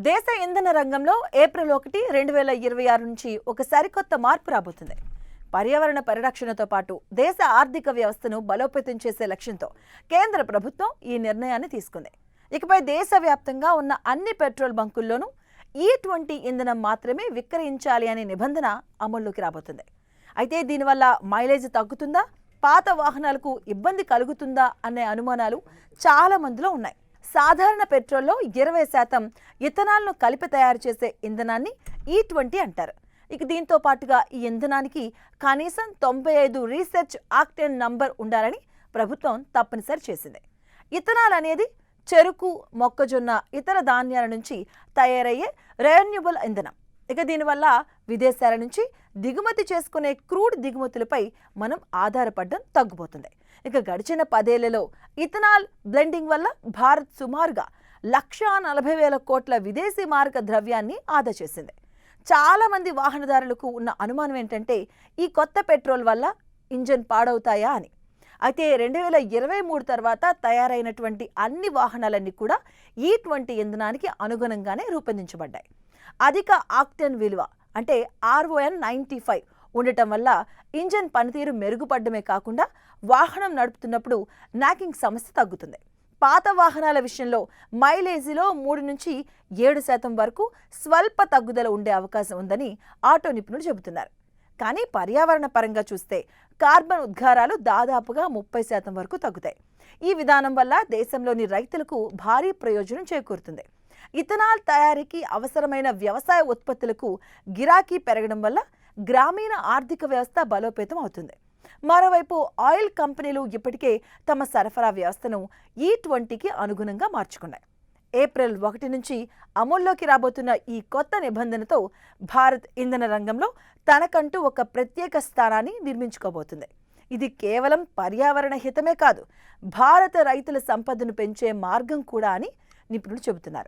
దేశ ఇంధన రంగంలో ఏప్రిల్ 1, 2026 నుంచి ఒక సరికొత్త మార్పు రాబోతుంది. పర్యావరణ పరిరక్షణతో పాటు దేశ ఆర్థిక వ్యవస్థను బలోపేతం చేసే లక్ష్యంతో కేంద్ర ప్రభుత్వం ఈ నిర్ణయాన్ని తీసుకుంది. ఇకపై దేశవ్యాప్తంగా ఉన్న అన్ని పెట్రోల్ బంకుల్లోనూ E20 ఇంధనం మాత్రమే విక్రయించాలి అనే నిబంధన అమల్లోకి రాబోతుంది. అయితే దీనివల్ల మైలేజ్ తగ్గుతుందా, పాత వాహనాలకు ఇబ్బంది కలుగుతుందా అనే అనుమానాలు చాలా మందిలో ఉన్నాయి. సాధారణ పెట్రోల్లో 20% ఇథనాల్ను కలిపి తయారు చేసే ఇంధనాన్ని E20 అంటారు. ఇక దీంతో పాటుగా ఈ ఇంధనానికి కనీసం 95 రీసెర్చ్ ఆక్టేన్ నంబర్ ఉండాలని ప్రభుత్వం తప్పనిసరి చేసింది. ఇథనాల్ అనేది చెరుకు, మొక్కజొన్న, ఇతర ధాన్యాల నుంచి తయారయ్యే రెన్యూబుల్ ఇంధనం. ఇక దీనివల్ల విదేశాల నుంచి దిగుమతి చేసుకునే క్రూడ్ దిగుమతులపై మనం ఆధారపడడం తగ్గిపోతుంది. ఇక గడిచిన 10 ఏళ్లలో ఇథనాల్ బ్లెండింగ్ వల్ల భారత్ సుమారుగా 1,40,000 కోట్ల విదేశీ మారక ద్రవ్యాన్ని ఆదా చేసింది. చాలా మంది వాహనదారులకు ఉన్న అనుమానం ఏంటంటే ఈ కొత్త పెట్రోల్ వల్ల ఇంజన్ పాడవుతాయా అని. అయితే 2023 తర్వాత తయారైనటువంటి అన్ని వాహనాలన్నీ కూడా E20 ఇంధనానికి అనుగుణంగానే రూపొందించబడ్డాయి. అధిక ఆక్టేన్ విలువ అంటే RON 95 ఉండటం వల్ల ఇంజన్ పనితీరు మెరుగుపడమే కాకుండా వాహనం నడుపుతున్నప్పుడు నాకింగ్ సమస్య తగ్గుతుంది. పాత వాహనాల విషయంలో మైలేజీలో 3 నుంచి 7% వరకు స్వల్ప తగ్గుదల ఉండే అవకాశం ఉందని ఆటో నిపుణులు చెబుతున్నారు. కానీ పర్యావరణ పరంగా చూస్తే కార్బన్ ఉద్గారాలు దాదాపుగా 30% వరకు తగ్గుతాయి. ఈ విధానం వల్ల దేశంలోని రైతులకు భారీ ప్రయోజనం చేకూరుతుంది. ఇథనాల్ తయారీకి అవసరమైన వ్యవసాయ ఉత్పత్తులకు గిరాకీ పెరగడం వల్ల గ్రామీణ ఆర్థిక వ్యవస్థ బలోపేతం అవుతుంది. మరోవైపు ఆయిల్ కంపెనీలు ఇప్పటికే తమ సరఫరా వ్యవస్థను E20కి అనుగుణంగా మార్చుకున్నాయి. ఏప్రిల్ 1 నుంచి అమల్లోకి రాబోతున్న ఈ కొత్త నిబంధనతో భారత్ ఇంధన రంగంలో తనకంటూ ఒక ప్రత్యేక స్థానాన్ని నిర్మించుకోబోతుంది. ఇది కేవలం పర్యావరణ హితమే కాదు, భారత రైతుల సంపదను పెంచే మార్గం కూడా అని నిపుణులు చెబుతున్నారు.